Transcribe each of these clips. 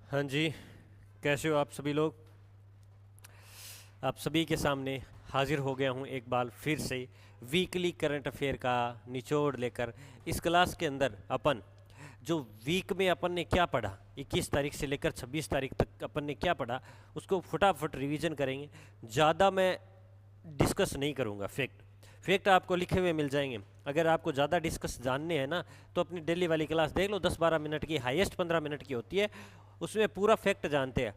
हाँ जी, कैसे हो आप सभी लोग। आप सभी के सामने हाजिर हो गया हूँ एक बार फिर से वीकली करंट अफेयर का निचोड़ लेकर। इस क्लास के अंदर अपन जो वीक में अपन ने क्या पढ़ा, 21 तारीख से लेकर 26 तारीख तक अपन ने क्या पढ़ा, उसको फटाफट रिवीजन करेंगे। ज़्यादा मैं डिस्कस नहीं करूँगा। फैक्ट फैक्ट आपको लिखे हुए मिल जाएंगे। अगर आपको ज़्यादा डिस्कस जानने हैं ना, तो अपनी डेली वाली क्लास देख लो, 10-12 मिनट की, हाईएस्ट 15 मिनट की होती है। उसमें पूरा फैक्ट जानते हैं।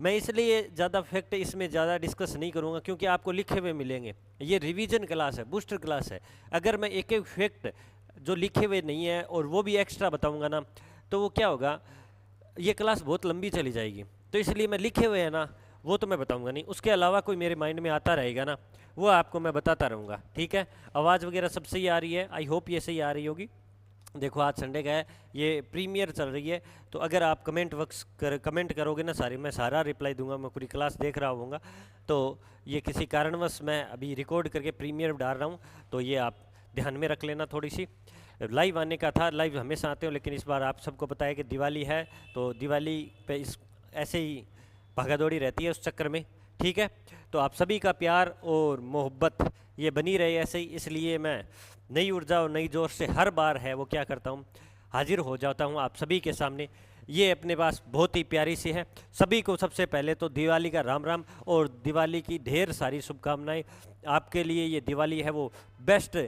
मैं इसलिए ज़्यादा फैक्ट इसमें ज़्यादा डिस्कस नहीं करूँगा, क्योंकि आपको लिखे हुए मिलेंगे। ये रिवीजन क्लास है, बूस्टर क्लास है। अगर मैं एक एक फैक्ट जो लिखे हुए नहीं है और वो भी एक्स्ट्रा बताऊँगा ना, तो वो क्या होगा, ये क्लास बहुत लंबी चली जाएगी। तो इसलिए मैं लिखे हुए हैं ना, वो तो मैं बताऊंगा नहीं। उसके अलावा कोई मेरे माइंड में आता रहेगा ना, वो आपको मैं बताता रहूँगा। ठीक है। आवाज़ वगैरह सब सही आ रही है, आई होप ये सही आ रही होगी। देखो आज संडे का है, ये प्रीमियर चल रही है, तो अगर आप कमेंट करोगे ना सारे, मैं सारा रिप्लाई दूंगा। मैं पूरी क्लास देख रहा होऊंगा। तो ये किसी कारणवश मैं अभी रिकॉर्ड करके प्रीमियर डाल रहा हूँ, तो ये आप ध्यान में रख लेना। थोड़ी सी लाइव आने का था, लाइव हमेशा आते हो, लेकिन इस बार आप सबको पता है कि दिवाली है, तो दिवाली पे इस ऐसे ही भागादौड़ी रहती है उस चक्कर में। ठीक है। तो आप सभी का प्यार और मोहब्बत ये बनी रहे ऐसे ही, इसलिए मैं नई ऊर्जा और नई जोश से हर बार है वो क्या करता हूँ, हाजिर हो जाता हूँ आप सभी के सामने। ये अपने पास बहुत ही प्यारी सी है। सभी को सबसे पहले तो दिवाली का राम राम और दिवाली की ढेर सारी शुभकामनाएं। आपके लिए ये दिवाली है वो बेस्ट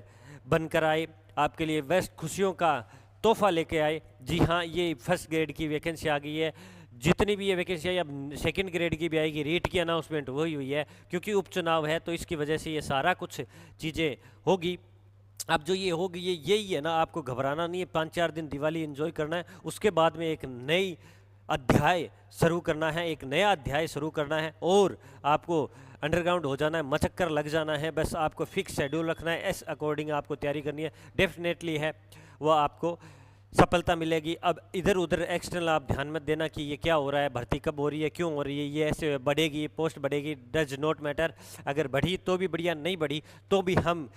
बनकर आए, आपके लिए बेस्ट खुशियों का तोहफा लेके आए। जी हाँ, ये फर्स्ट ग्रेड की वैकेंसी आ गई है। जितनी भी ये वैकेंसी आई, अब सेकंड ग्रेड की भी आएगी। रीट की अनाउंसमेंट वही हुई है, क्योंकि उपचुनाव है, तो इसकी वजह से ये सारा कुछ चीज़ें होगी। अब जो ये होगी, ये यही है ना, आपको घबराना नहीं है। 5-4 दिन दिवाली एंजॉय करना है, उसके बाद में एक नई अध्याय शुरू करना है, एक नया अध्याय शुरू करना है, और आपको अंडरग्राउंड हो जाना है, मचक्कर लग जाना है। बस आपको फिक्स शेड्यूल रखना है, इस अकॉर्डिंग आपको तैयारी करनी है। डेफिनेटली है वो आपको सफलता मिलेगी। अब इधर उधर एक्सटर्नल आप ध्यान मत देना कि ये क्या हो रहा है, भर्ती कब हो रही है, क्यों हो रही है, ये ऐसे बढ़ेगी, पोस्ट बढ़ेगी, डज नॉट मैटर। अगर बढ़ी तो भी बढ़िया, नहीं बढ़ी तो भी हम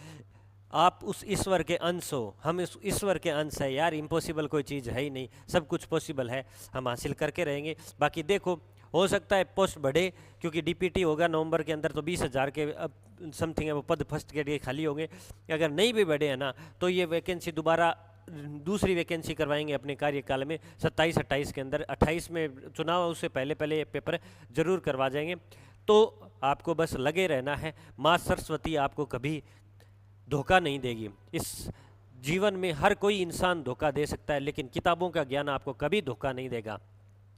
आप उस ईश्वर के अंश हो, हम इस ईश्वर के अंश है यार। इम्पॉसिबल कोई चीज़ है ही नहीं, सब कुछ पॉसिबल है, हम हासिल करके रहेंगे। बाकी देखो, हो सकता है पोस्ट बढ़े, क्योंकि डीपीटी होगा नवंबर के अंदर, तो 20,000 के अब समथिंग है वो पद फर्स्ट के लिए खाली होंगे। अगर नहीं भी बढ़े है ना, तो ये वैकेंसी दोबारा दूसरी वैकेंसी करवाएंगे अपने कार्यकाल में, 27-28 के अंदर। 28 में चुनाव है, उससे पहले पहले ये पेपर जरूर करवा जाएंगे। तो आपको बस लगे रहना है। माँ सरस्वती आपको कभी धोखा नहीं देगी। इस जीवन में हर कोई इंसान धोखा दे सकता है, लेकिन किताबों का ज्ञान आपको कभी धोखा नहीं देगा।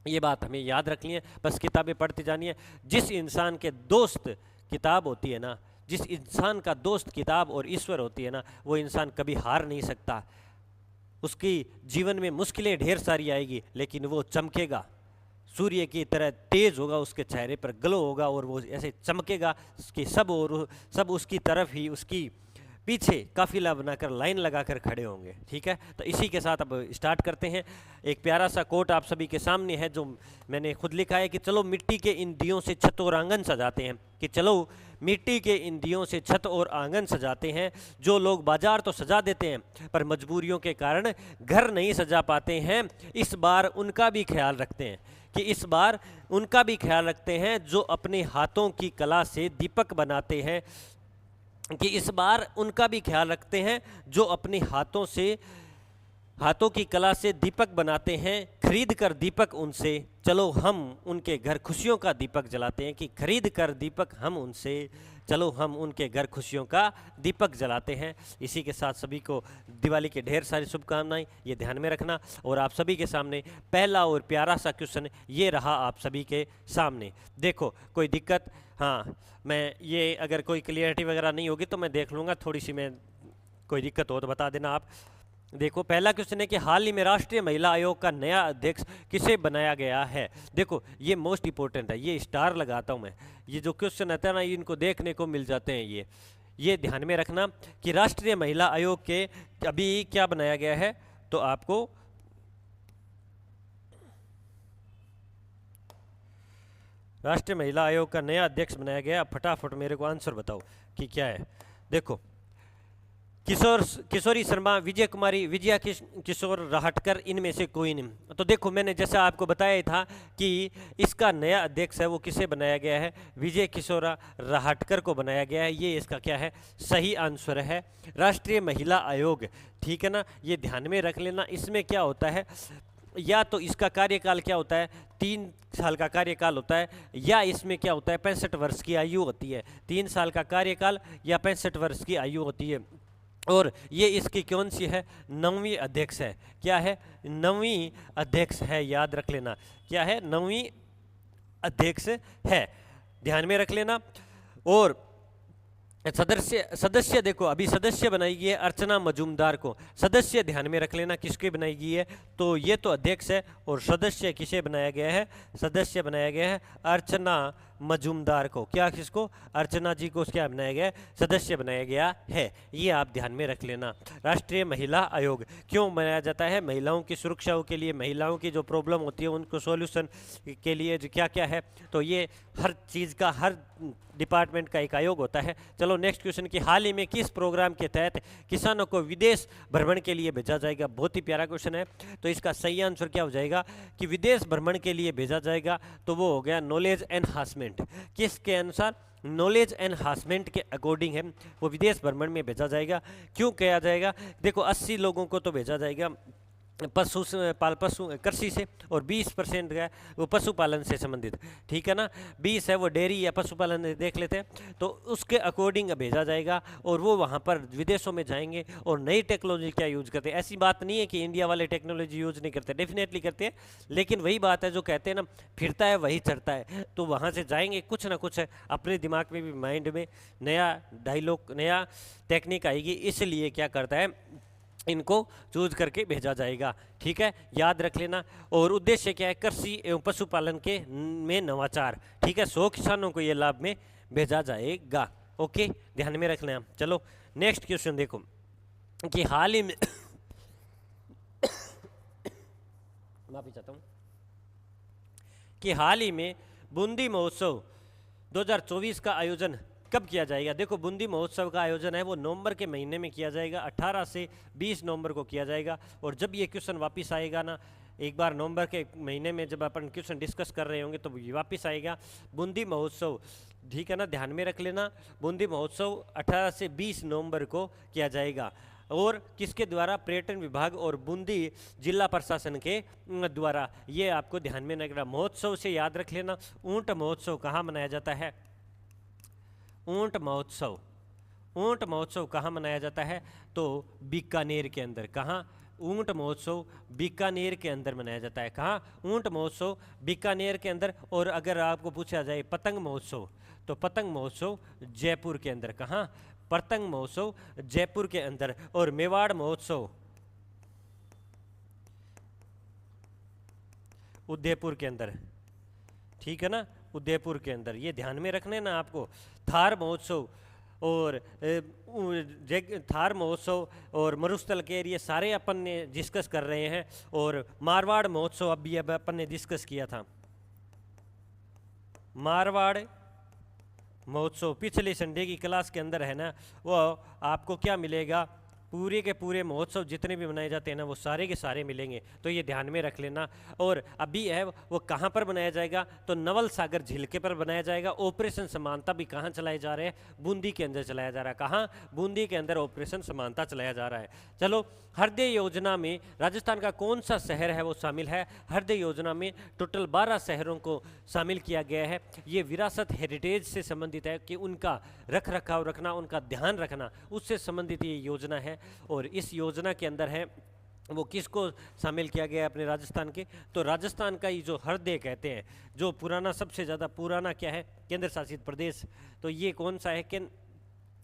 ये बात हमें याद रखनी है। बस किताबें पढ़ती जानी है। जिस इंसान के दोस्त किताब होती है ना, जिस इंसान का दोस्त किताब और ईश्वर होती है ना, वो इंसान कभी हार नहीं सकता। उसकी जीवन में मुश्किलें ढेर सारी आएगी, लेकिन वो चमकेगा, सूर्य की तरह तेज होगा, उसके चेहरे पर ग्लो होगा, और वो ऐसे चमकेगा कि सब उसकी तरफ ही, उसकी पीछे काफिला बनाकर लाइन लगाकर खड़े होंगे। ठीक है। तो इसी के साथ अब स्टार्ट करते हैं। एक प्यारा सा कोट आप सभी के सामने है, जो मैंने खुद लिखा है कि चलो मिट्टी के इन दियों से छत और आंगन सजाते हैं। कि चलो मिट्टी के इन दियों से छत और आंगन सजाते हैं। जो लोग बाजार तो सजा देते हैं, पर मजबूरियों के कारण घर नहीं सजा पाते हैं, इस बार उनका भी ख्याल रखते हैं। कि इस बार उनका भी ख्याल रखते हैं जो अपने हाथों की कला से दीपक बनाते हैं। कि इस बार उनका भी ख्याल रखते हैं जो अपने हाथों की कला से दीपक बनाते हैं। खरीद कर दीपक उनसे, चलो हम उनके घर खुशियों का दीपक जलाते हैं। कि खरीद कर दीपक हम उनसे, चलो हम उनके घर खुशियों का दीपक जलाते हैं। इसी के साथ सभी को दिवाली के ढेर सारी शुभकामनाएं, ये ध्यान में रखना। और आप सभी के सामने पहला और प्यारा सा क्वेश्चन ये रहा आप सभी के सामने। देखो कोई दिक्कत, हाँ मैं ये अगर कोई क्लियरिटी वगैरह नहीं होगी तो मैं देख लूँगा, थोड़ी सी मैं कोई दिक्कत हो तो बता देना आप। देखो पहला क्वेश्चन है कि हाल ही में राष्ट्रीय महिला आयोग का नया अध्यक्ष किसे बनाया गया है। देखो ये मोस्ट इंपॉर्टेंट है, ये स्टार लगाता हूँ मैं। ये जो क्वेश्चन आता है ना, इनको देखने को मिल जाते हैं। ये ध्यान में रखना कि राष्ट्रीय महिला आयोग के अभी क्या बनाया गया है। तो आपको राष्ट्रीय महिला आयोग का नया अध्यक्ष बनाया गया। फटाफट मेरे को आंसर बताओ कि क्या है। देखो किशोरी शर्मा, विजय कुमारी, विजया किशोर राहटकर, इनमें से कोई नहीं। तो देखो मैंने जैसा आपको बताया था कि इसका नया अध्यक्ष है वो किसे बनाया गया है, विजय किशोर राहटकर को बनाया गया है। ये इसका क्या है, सही आंसर है, राष्ट्रीय महिला आयोग। ठीक है ना, ये ध्यान में रख लेना। इसमें क्या होता है, या तो इसका कार्यकाल क्या होता है, 3 साल का कार्यकाल होता है, या इसमें क्या होता है 65 वर्ष की आयु होती है। 3 साल का कार्यकाल या 65 वर्ष की आयु होती है। और ये इसकी कौन सी है, 9वीं अध्यक्ष है। क्या है, 9वीं अध्यक्ष है, याद रख लेना। क्या है, 9वीं अध्यक्ष है, ध्यान में रख लेना। और सदस्य देखो, अभी सदस्य बनाई गई है अर्चना मजूमदार को। सदस्य ध्यान में रख लेना किसके बनाई गई है, तो ये तो अध्यक्ष है, और सदस्य किसे बनाया गया है, सदस्य बनाया गया है अर्चना मजूमदार को। क्या, किसको, अर्चना जी को क्या बनाया गया है, सदस्य बनाया गया है। ये आप ध्यान में रख लेना। राष्ट्रीय महिला आयोग क्यों बनाया जाता है, महिलाओं की सुरक्षा के लिए, महिलाओं की जो प्रॉब्लम होती है उनको सॉल्यूशन के लिए जो क्या क्या है, तो ये हर चीज़ का, हर डिपार्टमेंट का एक आयोग होता है। चलो नेक्स्ट क्वेश्चन की, हाल ही में किस प्रोग्राम के तहत किसानों को विदेश भ्रमण के लिए भेजा जाएगा। बहुत ही प्यारा क्वेश्चन है। तो इसका सही आंसर क्या हो जाएगा कि विदेश भ्रमण के लिए भेजा जाएगा, तो वो हो गया नॉलेज एनहांसमेंट। किसके अनुसार, नॉलेज एनहांसमेंट के अकॉर्डिंग है वो विदेश भ्रमण में भेजा जाएगा। क्यों किया जाएगा, देखो 80 लोगों को तो भेजा जाएगा पशु कृषि से, और 20% का वो पशुपालन से संबंधित। ठीक है ना, 20 है वो डेयरी या पशुपालन देख लेते हैं, तो उसके अकॉर्डिंग भेजा जाएगा। और वो वहाँ पर विदेशों में जाएंगे और नई टेक्नोलॉजी क्या यूज करते हैं। ऐसी बात नहीं है कि इंडिया वाले टेक्नोलॉजी यूज नहीं करते, डेफिनेटली करते हैं, लेकिन वही बात है जो कहते हैं ना, फिरता है वही चढ़ता है। तो वहाँ से जाएंगे, कुछ ना कुछ अपने दिमाग में भी, माइंड में नया डायलॉग, नया टेक्निक आएगी, इसलिए क्या करता है, इनको चूज करके भेजा जाएगा। ठीक है, याद रख लेना। और उद्देश्य क्या है, कृषि एवं पशुपालन के में नवाचार। ठीक है, 100 किसानों को ये लाभ में भेजा जाएगा। ओके, ध्यान में रख लेना। चलो नेक्स्ट क्वेश्चन देखो कि हाल ही में माफी चाहता हूँ, कि हाल ही में बूंदी महोत्सव 2024 का आयोजन कब किया जाएगा। देखो बूंदी महोत्सव का आयोजन है वो नवंबर के महीने में किया जाएगा, 18 से 20 नवंबर को किया जाएगा। और जब ये क्वेश्चन वापस आएगा ना, एक बार नवंबर के महीने में जब अपन क्वेश्चन डिस्कस कर रहे होंगे तो ये वापस आएगा बूंदी महोत्सव। ठीक है ना, ध्यान में रख लेना। बूंदी महोत्सव 18 से 20 नवंबर को किया जाएगा। और किसके द्वारा, पर्यटन विभाग और बूंदी जिला प्रशासन के द्वारा। ये आपको ध्यान में रखना। महोत्सव से याद रख लेना, ऊंट महोत्सव कहाँ मनाया जाता है, ऊंट महोत्सव। ऊंट महोत्सव कहाँ मनाया जाता है, तो बीकानेर के अंदर। कहाँ, ऊंट महोत्सव बीकानेर के अंदर मनाया जाता है। कहाँ, ऊंट महोत्सव बीकानेर के अंदर। और अगर आपको पूछा जाए पतंग महोत्सव, तो पतंग महोत्सव जयपुर के अंदर। कहाँ, पतंग महोत्सव जयपुर के अंदर। और मेवाड़ महोत्सव उदयपुर के अंदर। ठीक है ना, उदयपुर के अंदर। ये ध्यान में रखना है ना आपको। थार महोत्सव और थार महोत्सव और मरुस्थल के एरिया सारे अपन ने डिस्कस कर रहे हैं। और मारवाड़ महोत्सव अभी अब अपन ने डिस्कस किया था। मारवाड़ महोत्सव पिछले संडे की क्लास के अंदर है ना, वो आपको क्या मिलेगा, पूरे के पूरे महोत्सव जितने भी मनाए जाते हैं ना वो सारे के सारे मिलेंगे। तो ये ध्यान में रख लेना। और अभी है वो कहाँ पर बनाया जाएगा, तो नवल सागर झील के पर बनाया जाएगा। ऑपरेशन समानता भी कहाँ चलाए जा रहे हैं, बूंदी के अंदर चलाया जा रहा है। कहाँ, बूंदी के अंदर ऑपरेशन समानता चलाया जा रहा है। चलो, हृदय योजना में राजस्थान का कौन सा शहर है वो शामिल है। हृदय योजना में टोटल 12 शहरों को शामिल किया गया है। ये विरासत हेरिटेज से संबंधित है कि उनका रख रखाव रखना, उनका ध्यान रखना, उससे संबंधित ये योजना है। और इस योजना के अंदर है वो किसको शामिल किया गया है अपने राजस्थान के, तो राजस्थान का ये जो हृदय कहते हैं, जो पुराना, सबसे ज़्यादा पुराना क्या है, केंद्र शासित प्रदेश, तो ये कौन सा है,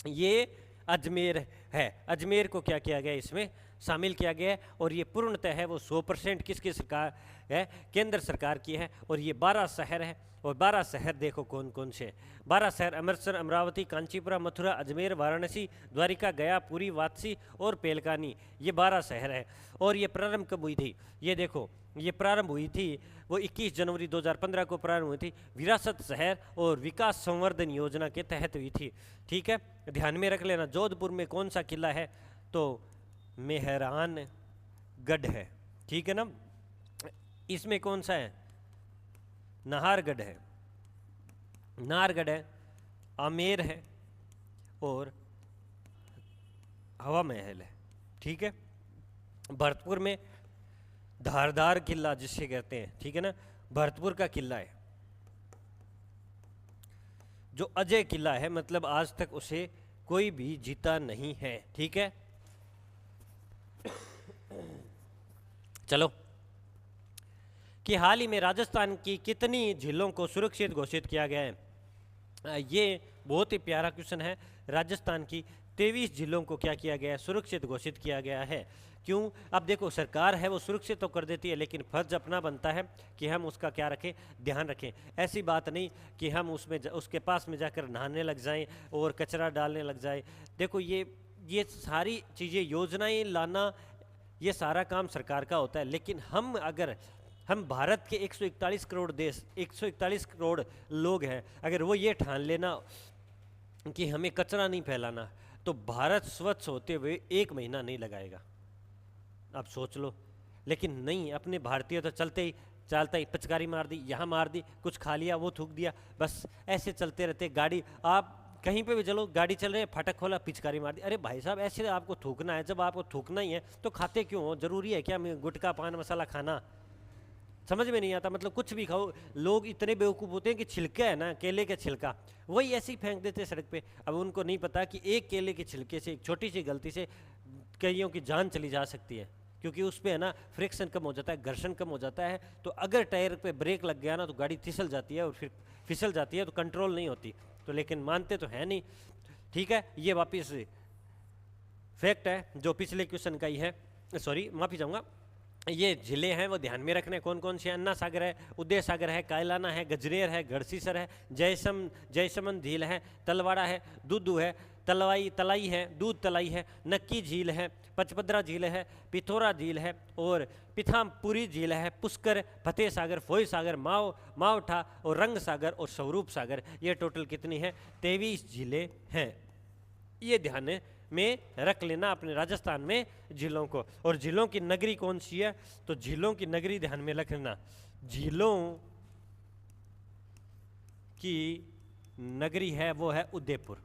ये अजमेर है। अजमेर को क्या किया गया, इसमें शामिल किया गया है। और ये पूर्णतः है वो 100% किसकी सरकार है, केंद्र सरकार की है। और ये 12 शहर है। और 12 शहर देखो कौन कौन से, 12 शहर अमृतसर, अमरावती, कांचीपुरा, मथुरा, अजमेर, वाराणसी, द्वारिका, गया, पुरी, वापसी और पेलकानी। ये 12 शहर है। और ये प्रारंभ कब हुई थी, ये देखो, ये प्रारंभ हुई थी वो 21 जनवरी 2015 को प्रारंभ हुई थी। विरासत शहर और विकास संवर्धन योजना के तहत हुई थी। ठीक है, ध्यान में रख लेना। जोधपुर में कौन सा किला है, तो मेहरानगढ़ है, ठीक है ना। इसमें कौन सा है, नाहरगढ़ है, नाहरगढ़ है, आमेर है और हवा महल है, ठीक है। भरतपुर में धारदार किला जिसे कहते हैं, ठीक है ना, भरतपुर का किला है जो अजय किला है, मतलब आज तक उसे कोई भी जीता नहीं है, ठीक है। चलो, कि हाल ही में राजस्थान की कितनी झीलों को सुरक्षित घोषित किया गया है। ये बहुत ही प्यारा क्वेश्चन है। राजस्थान की 23 जिलों को क्या किया गया है, सुरक्षित घोषित किया गया है। क्यों? अब देखो, सरकार है वो सुरक्षित तो कर देती है, लेकिन फर्ज अपना बनता है कि हम उसका क्या रखें, ध्यान रखें। ऐसी बात नहीं कि हम उसके पास में जाकर नहाने लग जाएं और कचरा डालने लग जाएं। देखो, ये सारी चीज़ें, योजनाएं लाना, ये सारा काम सरकार का होता है। लेकिन हम भारत के 141 करोड़ देश, 141 करोड़ लोग हैं, अगर वो ये ठान लेना कि हमें कचरा नहीं फैलाना, तो भारत स्वच्छ होते हुए 1 महीना नहीं लगाएगा। आप सोच लो। लेकिन नहीं, अपने भारतीय तो चलता ही पिचकारी मार दी, यहाँ मार दी, कुछ खा लिया, वो थूक दिया, बस ऐसे चलते रहते। गाड़ी, आप कहीं पे भी चलो, गाड़ी चल रही है, फटक खोला, पिचकारी मार दी। अरे भाई साहब, ऐसे आपको थूकना है, जब आपको थूकना ही है तो खाते क्यों हो? जरूरी है क्या गुटखा पान मसाला खाना? समझ में नहीं आता। मतलब कुछ भी खाओ। लोग इतने बेवकूफ़ होते हैं कि छिलका है ना, केले का छिलका, वही ऐसे ही फेंक देते हैं सड़क पे। अब उनको नहीं पता कि एक केले के छिलके से, एक छोटी सी गलती से कईयों की जान चली जा सकती है, क्योंकि उस पर है ना फ्रिक्शन कम हो जाता है, घर्षण कम हो जाता है। तो अगर टायर पे ब्रेक लग गया ना, तो गाड़ी फिसल जाती है, और फिर फिसल जाती है तो कंट्रोल नहीं होती। तो लेकिन मानते तो है नहीं, ठीक है। ये वापिस फैक्ट है जो पिछले क्वेश्चन का ही है। सॉरी, माफ़ी चाहूँगा। ये जिले हैं वो ध्यान में रखने, कौन कौन से? अन्ना सागर है, उदय सागर है, कायलाना है, गजरेर है, गढ़सीसर है, जयसमंद झील है, तलवाड़ा है, दुदू है, तलाई है, दूध तलाई है, नक्की झील है, पचपदरा झील है, पिथौरा झील है, और पिथामपुरी झील है, पुष्कर, फतेह सागर, फोई सागर, मावठा और रंग सागर और स्वरूप सागर। ये टोटल कितनी है? 23 झीलें हैं। ये ध्यान में रख लेना अपने राजस्थान में झीलों को। और झीलों की नगरी कौन सी है? तो झीलों की नगरी ध्यान में रख लेना, झीलों की नगरी है वो है उदयपुर।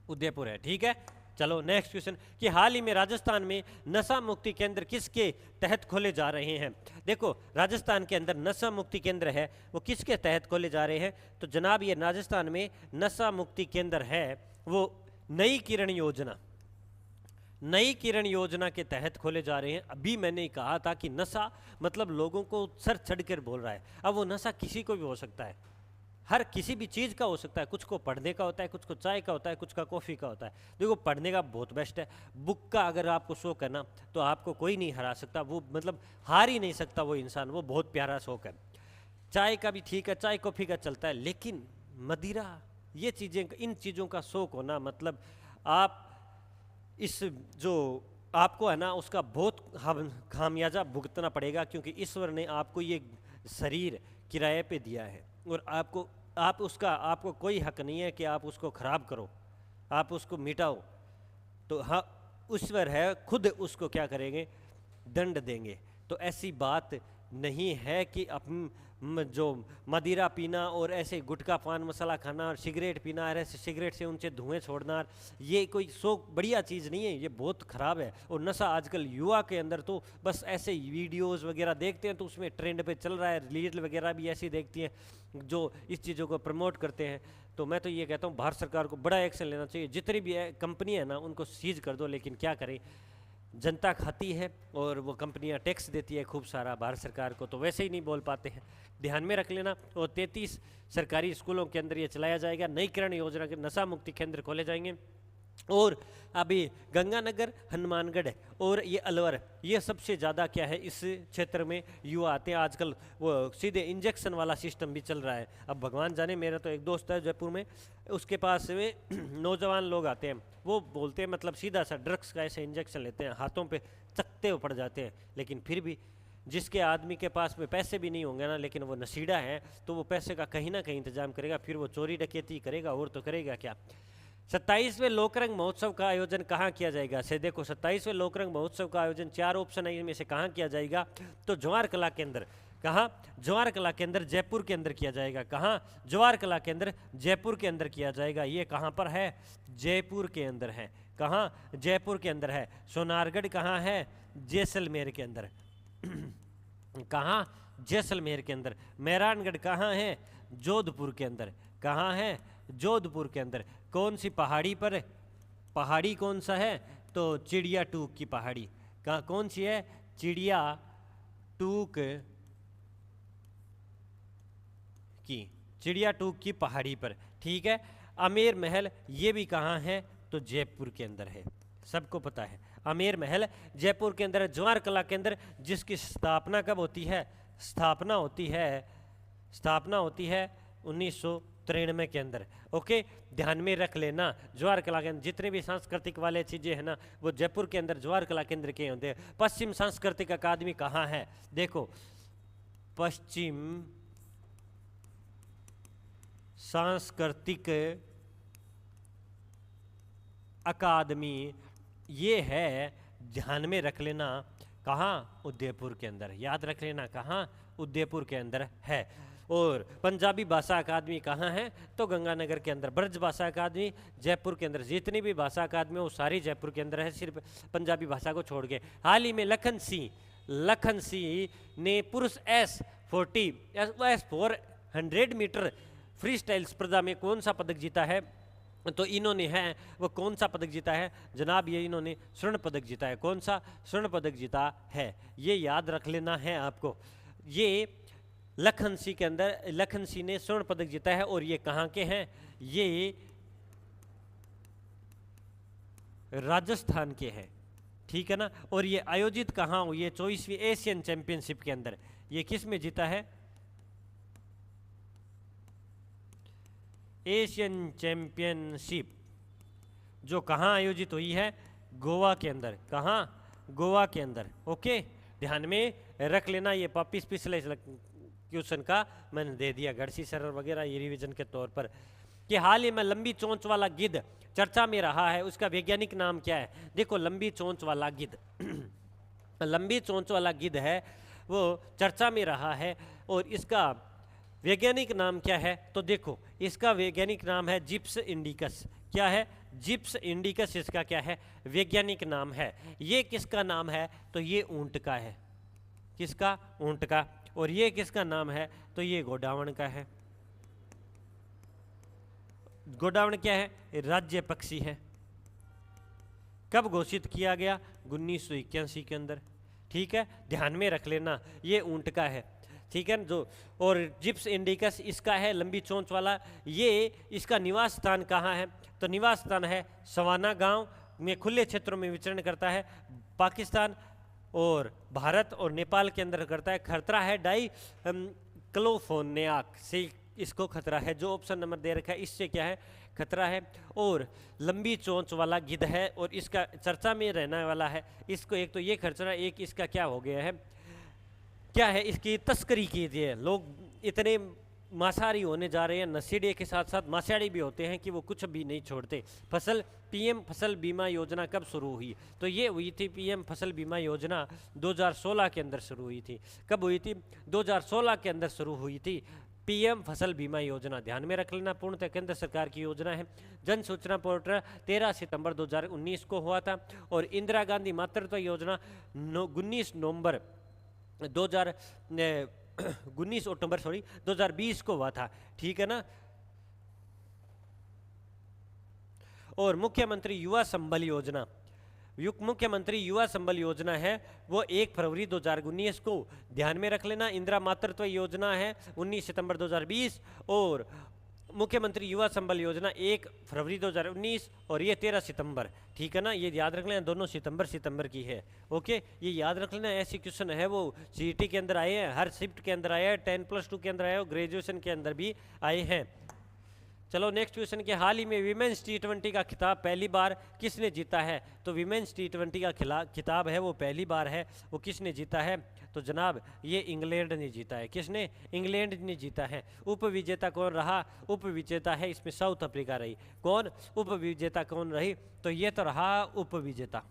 उदयपुर है, ठीक है। चलो नेक्स्ट क्वेश्चन, कि हाल ही में राजस्थान में नशा मुक्ति केंद्र किसके तहत खोले जा रहे हैं? देखो, राजस्थान के अंदर नशा मुक्ति केंद्र है वो किसके तहत खोले जा रहे हैं? तो जनाब, ये राजस्थान में नशा मुक्ति केंद्र है वो नई किरण योजना के तहत खोले जा रहे हैं। अभी मैंने कहा था कि नशा मतलब लोगों को सर चढ़कर बोल रहा है। अब वो नशा किसी को भी हो सकता है, हर किसी भी चीज़ का हो सकता है। कुछ को पढ़ने का होता है, कुछ को चाय का होता है, कुछ का कॉफ़ी का होता है। देखो, पढ़ने का बहुत बेस्ट है। बुक का अगर आपको शौक है ना, तो आपको कोई नहीं हरा सकता। वो मतलब हार ही नहीं सकता वो इंसान, वो बहुत प्यारा शौक है। चाय का भी ठीक है, चाय कॉफ़ी का चलता है, लेकिन मदिरा, ये चीज़ें, इन चीज़ों का शौक होना, मतलब आप इस जो आपको है ना उसका बहुत खामियाजा भुगतना पड़ेगा, क्योंकि ईश्वर ने आपको ये शरीर किराए पे दिया है, और आपको कोई हक नहीं है कि आप उसको खराब करो, आप उसको मिटाओ। तो हाँ, ईश्वर है खुद उसको क्या करेंगे, दंड देंगे। तो ऐसी बात नहीं है कि जो मदिरा पीना और ऐसे गुटखा पान मसाला खाना और सिगरेट पीना और ऐसे सिगरेट से उनसे धुएं छोड़ना, ये कोई शौक बढ़िया चीज़ नहीं है, ये बहुत ख़राब है। और नशा आजकल युवा के अंदर तो बस ऐसे वीडियोस वगैरह देखते हैं तो उसमें ट्रेंड पे चल रहा है, रील वगैरह भी ऐसी देखती हैं जो इस चीज़ों को प्रमोट करते हैं। तो मैं तो ये कहता हूँ भारत सरकार को बड़ा एक्शन लेना चाहिए, जितनी भी कंपनी है ना उनको सीज कर दो। लेकिन क्या करें, जनता खाती है और वो कंपनियां टैक्स देती है खूब सारा भारत सरकार को, तो वैसे ही नहीं बोल पाते हैं। ध्यान में रख लेना। और 33 सरकारी स्कूलों के अंदर ये चलाया जाएगा। नई किरण योजना के नशा मुक्ति केंद्र खोले जाएंगे। और अभी गंगानगर, हनुमानगढ़ और ये अलवर, ये सबसे ज़्यादा क्या है, इस क्षेत्र में युवा आते हैं। आजकल वो सीधे इंजेक्शन वाला सिस्टम भी चल रहा है। अब भगवान जाने, मेरा तो एक दोस्त है जयपुर में, उसके पास में नौजवान लोग आते हैं, वो बोलते हैं मतलब सीधा सा ड्रग्स का ऐसे इंजेक्शन लेते हैं, हाथों पे चकते हुए पड़ जाते हैं। लेकिन फिर भी जिसके आदमी के पास में पैसे भी नहीं होंगे ना, लेकिन वो नशीड़ा है, तो वो पैसे का कहीं ना कहीं इंतजाम करेगा, फिर वो चोरी डकैती करेगा और तो करेगा क्या। 27वें लोकरंग महोत्सव का आयोजन कहाँ किया जाएगा? से देखो 27वें लोकरंग महोत्सव का आयोजन 4 ऑप्शन है, इनमें से कहाँ किया जाएगा? तो जवाहर कला केंद्र। कहाँ? जवाहर कला केंद्र जयपुर के अंदर किया जाएगा। कहाँ? जवाहर कला केंद्र जयपुर के अंदर किया जाएगा। ये कहाँ पर है? जयपुर के अंदर है। कहाँ? जयपुर के अंदर है। सोनारगढ़ कहाँ है? जैसलमेर के अंदर। कहाँ? जैसलमेर के अंदर। मेहरानगढ़ कहाँ है? जोधपुर के अंदर। कहाँ है? जोधपुर के अंदर। कौन सी पहाड़ी पर? पहाड़ी कौन सा है? तो चिड़िया टूक की पहाड़ी। कहाँ कौन सी है? चिड़िया टूक की, चिड़िया टूक की पहाड़ी पर। ठीक है। आमेर महल ये भी कहाँ है? तो जयपुर के अंदर है, सबको पता है आमेर महल जयपुर के अंदर है। जवाहर कला केंद्र जिसकी स्थापना कब होती है? स्थापना होती है 1993 के अंदर। ओके, ध्यान में रख लेना। जवाहर कला केंद्र जितने भी सांस्कृतिक वाले चीज़ें हैं ना, वो जयपुर के अंदर जवाहर कला केंद्र के होते हैं। पश्चिम सांस्कृतिक अकादमी कहाँ है? देखो, पश्चिम सांस्कृतिक अकादमी ये है, ध्यान में रख लेना, कहाँ? उदयपुर के अंदर। याद रख लेना, कहाँ? उदयपुर के अंदर है। और पंजाबी भाषा अकादमी कहाँ है? तो गंगानगर के अंदर। ब्रज भाषा अकादमी जयपुर के अंदर। जितनी भी भाषा अकादमी वो सारी जयपुर के अंदर है, सिर्फ पंजाबी भाषा को छोड़ के। हाल ही में लखन सिंह ने पुरुष S400 मीटर फ्री स्टाइल स्पर्धा में कौन सा पदक जीता है? तो इन्होंने है वो कौन सा पदक जीता है जनाब? ये इन्होंने स्वर्ण पदक जीता है। कौन सा? स्वर्ण पदक जीता है। ये याद रख लेना है आपको। ये लखन सिंह ने स्वर्ण पदक जीता है। और ये कहाँ के हैं? ये राजस्थान के हैं। ठीक है ना। और ये आयोजित कहाँ हुई है? 24वीं एशियन चैंपियनशिप के अंदर। ये किस में जीता है? एशियन चैंपियनशिप जो कहाँ आयोजित हुई है? गोवा के अंदर। कहाँ? गोवा के अंदर। ओके, ध्यान में रख लेना। ये वापिस पिछले क्वेश्चन का मैंने दे दिया, गढ़सी सर वगैरह, ये रिवीजन के तौर पर। कि हाल ही में लंबी चोंच वाला गिद्ध चर्चा में रहा है, उसका वैज्ञानिक नाम क्या है? देखो, लंबी चोंच वाला गिद्ध लंबी चोंच वाला गिद्ध है, वो चर्चा में रहा है। और इसका वैज्ञानिक नाम क्या है? तो देखो, इसका वैज्ञानिक नाम है जिप्स इंडिकस। क्या है? जिप्स इंडिकस इसका क्या है? वैज्ञानिक नाम है। ये किसका नाम है? तो ये ऊंट का है। किसका? ऊंट का। और ये किसका नाम है? तो ये गोडावण का है। गोडावण क्या है? राज्य पक्षी है। कब घोषित किया गया? 1981 के अंदर। ठीक है, ध्यान में रख लेना, ये ऊंट का है। ठीक है जो। और जिप्स इंडिकस इसका है लंबी चोंच वाला। ये इसका निवास स्थान कहाँ है? तो निवास स्थान है सवाना गांव में, खुले क्षेत्रों में विचरण करता है। पाकिस्तान और भारत और नेपाल के अंदर करता है। खतरा है डाई क्लोफोनियाक से इसको खतरा है, जो ऑप्शन नंबर दे रखा है इससे क्या है? खतरा है। और लंबी चोंच वाला गिद्ध है और इसका चर्चा में रहने वाला है। इसको एक तो ये खतरा, एक इसका क्या हो गया है? क्या है? इसकी तस्करी कीजिए। लोग इतने मांसाहारी होने जा रहे हैं, नशेड़ी के साथ साथ मांसाहारी भी होते हैं कि वो कुछ भी नहीं छोड़ते। पीएम फसल बीमा योजना कब शुरू हुई? तो ये हुई थी पीएम फसल बीमा योजना 2016 के अंदर शुरू हुई थी। कब हुई थी? 2016 के अंदर शुरू हुई थी पीएम फसल बीमा योजना। ध्यान में रख लेना, पूर्णतः केंद्र सरकार की योजना है। जन सूचना पोर्टल 13 सितंबर 2019 को हुआ था। और इंदिरा गांधी मातृत्व योजना 19 नवंबर 2020 को हुआ था। ठीक है ना। और मुख्यमंत्री युवा संबल योजना, मुख्यमंत्री युवा संबल योजना है वो 1 फरवरी 2019 को। ध्यान में रख लेना। इंदिरा मातृत्व योजना है 19 सितंबर 2020। और मुख्यमंत्री युवा संबल योजना 1 फरवरी 2019 और ये 13 सितंबर। ठीक है ना, ये याद रख लेना, दोनों सितंबर की है। ओके, ये याद रख लेना। ऐसे क्वेश्चन है वो सीईटी के अंदर आए हैं, हर शिफ्ट के अंदर आए हैं, 10+2 के अंदर आए हैं, ग्रेजुएशन के अंदर भी आए हैं। चलो नेक्स्ट क्वेश्चन के हाल ही में विमेंस टी20 का खिताब पहली बार किसने जीता है? तो विमेंस टी20 का खिताब है वो पहली बार है, वो किसने जीता है? तो जनाब ये इंग्लैंड ने जीता है। किसने? इंग्लैंड ने जीता है। उप विजेता कौन रहा? उप विजेता है इसमें साउथ अफ्रीका रही। कौन उप विजेता कौन रही? तो ये तो रहा उप विजेता।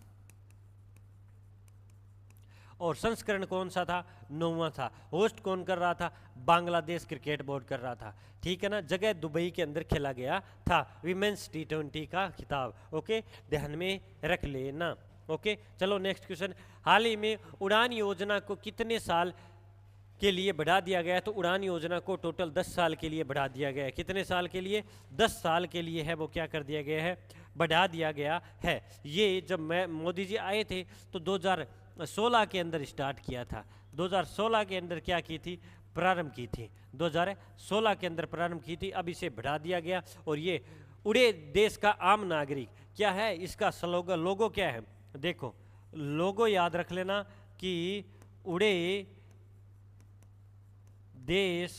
और संस्करण कौन सा था? 9वां था। होस्ट कौन कर रहा था? बांग्लादेश क्रिकेट बोर्ड कर रहा था। ठीक है ना, जगह दुबई के अंदर खेला गया था विमेंस टी20 का खिताब। ओके, ध्यान में रख लेना। ओके, चलो नेक्स्ट क्वेश्चन। हाल ही में उड़ान योजना को कितने साल के लिए बढ़ा दिया गया है? तो उड़ान योजना को टोटल 10 साल के लिए बढ़ा दिया गया है। कितने साल के लिए? 10 साल के लिए है वो क्या कर दिया गया है? बढ़ा दिया गया है। ये जब मोदी जी आए थे तो 2016 के अंदर स्टार्ट किया था। 2016 के अंदर क्या की थी? प्रारंभ की थी। 2016 के अंदर प्रारंभ की थी। अब इसे बढ़ा दिया गया। और ये उड़े देश का आम नागरिक क्या है? इसका स्लोगन लोगो क्या है? देखो लोगो याद रख लेना कि उड़े देश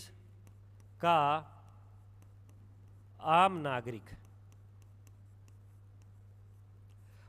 का आम नागरिक।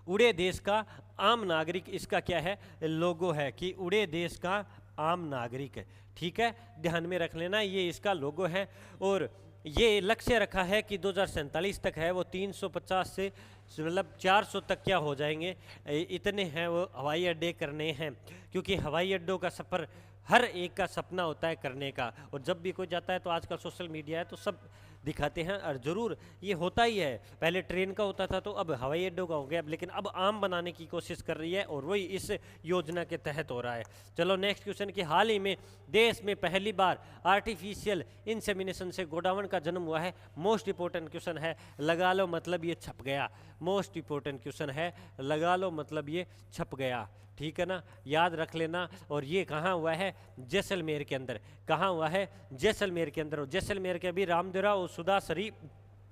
उड़े देश का आम नागरिक इसका क्या है? लोगो है कि उड़े देश का आम नागरिक है। ठीक है, ध्यान में रख लेना ये इसका लोगो है। और ये लक्ष्य रखा है कि 2047 तक है वो 350 से मतलब 400 तक क्या हो जाएंगे, इतने हैं वो हवाई अड्डे करने हैं। क्योंकि हवाई अड्डों का सफ़र हर एक का सपना होता है करने का। और जब भी कोई जाता है तो आजकल सोशल मीडिया है तो सब दिखाते हैं। और ज़रूर ये होता ही है, पहले ट्रेन का होता था तो अब हवाई अड्डों का हो गया। लेकिन अब आम बनाने की कोशिश कर रही है और वही इस योजना के तहत हो रहा है। चलो नेक्स्ट क्वेश्चन कि हाल ही में देश में पहली बार आर्टिफिशियल इंसेमिनेशन से गोडाउन का जन्म हुआ है। मोस्ट इंपॉर्टेंट क्वेश्चन है, लगा लो मतलब ये छप गया। मोस्ट इंपॉर्टेंट क्वेश्चन है, लगा लो मतलब ये छप गया। ठीक है ना, याद रख लेना। और ये कहाँ हुआ है? जैसलमेर के अंदर। कहाँ हुआ है? जैसलमेर के अंदर। जैसलमेर के अभी रामदेवरा और सुधासरी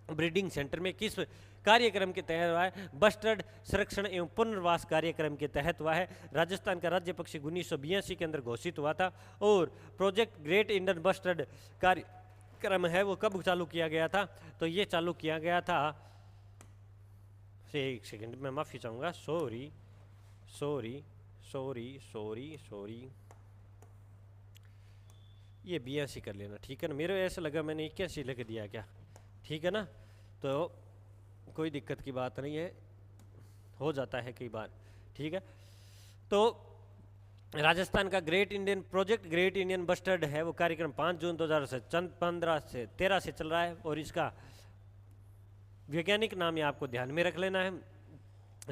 ब्रीडिंग सेंटर में किस कार्यक्रम के तहत हुआ है? बस्टर्ड संरक्षण एवं पुनर्वास कार्यक्रम के तहत हुआ है। राजस्थान का राज्य पक्षी 1982 के अंदर घोषित हुआ था। और प्रोजेक्ट ग्रेट इंडियन बस्टर्ड कार्यक्रम है वो कब चालू किया गया था? तो ये चालू किया गया था, एक सेकेंड मैं माफ़ी चाहूँगा, sorry sorry sorry sorry sorry, ये 82 कर लेना। ठीक है ना, मेरे ऐसा लगा मैंने 81 लिख दिया क्या। ठीक है ना, तो कोई दिक्कत की बात नहीं है, हो जाता है कई बार। ठीक है, तो राजस्थान का great Indian project great Indian bustard है वो कार्यक्रम 5 जून 2015 से 13 से चल रहा है। और इसका वैज्ञानिक नाम ये आपको ध्यान में रख लेना है।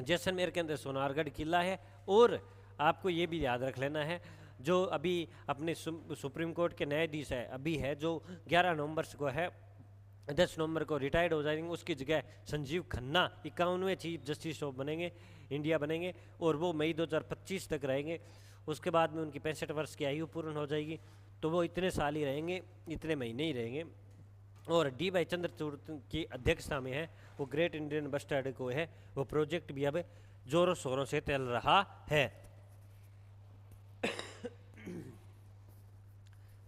जैसलमेर के अंदर सोनारगढ़ किला है। और आपको ये भी याद रख लेना है जो अभी अपने सुप्रीम कोर्ट के न्यायाधीश है अभी है जो 11 नवंबर को है, 10 नवंबर को रिटायर्ड हो जाएंगे। उसकी जगह संजीव खन्ना 51वें चीफ जस्टिस ऑफ बनेंगे, इंडिया बनेंगे। और वो मई 2025 तक रहेंगे। उसके बाद में उनकी 65 वर्ष की आयु पूर्ण हो जाएगी। तो वो इतने साल ही रहेंगे, इतने महीने ही रहेंगे। और डी वाई चंद्रचूड़ की अध्यक्षता में है वो ग्रेट इंडियन बस्टर्ड को है वो प्रोजेक्ट भी अब जोरों शोरों से चल रहा है।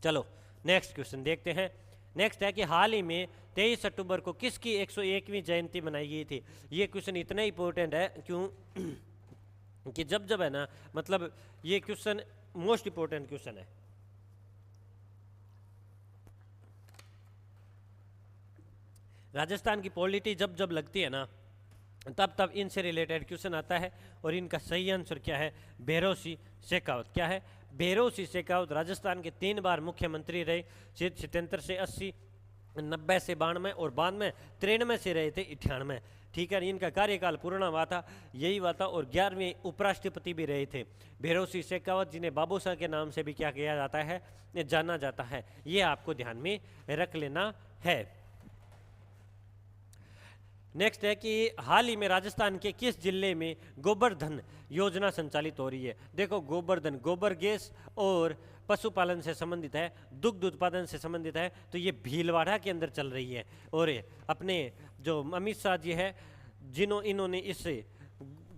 चलो नेक्स्ट क्वेश्चन देखते हैं। नेक्स्ट है कि हाल ही में 23 अक्टूबर को किसकी 101वीं जयंती मनाई गई थी? ये क्वेश्चन इतना इंपॉर्टेंट है क्यों कि जब है ना, मतलब ये क्वेश्चन मोस्ट इंपॉर्टेंट क्वेश्चन है। राजस्थान की पॉलिटी जब लगती है ना तब इनसे रिलेटेड क्वेश्चन आता है। और इनका सही आंसर क्या है? भैरव सिंह शेखावत। क्या है? भैरव सिंह शेखावत राजस्थान के 3 बार मुख्यमंत्री रहे। 77 से 80, 90 से 92 और 92 93 से रहे थे 98। ठीक है, इनका कार्यकाल पूर्ण हुआ था, यही हुआ था। और 11वें उपराष्ट्रपति भी रहे थे भैरव सिंह शेखावत, जिन्हें बाबू शाह के नाम से भी क्या किया जाता है, जाना जाता है। ये आपको ध्यान में रख लेना है। नेक्स्ट है कि हाल ही में राजस्थान के किस जिले में गोबरधन योजना संचालित हो रही है? देखो गोबरधन, गोबर गैस और पशुपालन से संबंधित है, दुग्ध उत्पादन से संबंधित है। तो ये भीलवाड़ा के अंदर चल रही है। और अपने जो अमित शाह जी है इन्होंने इस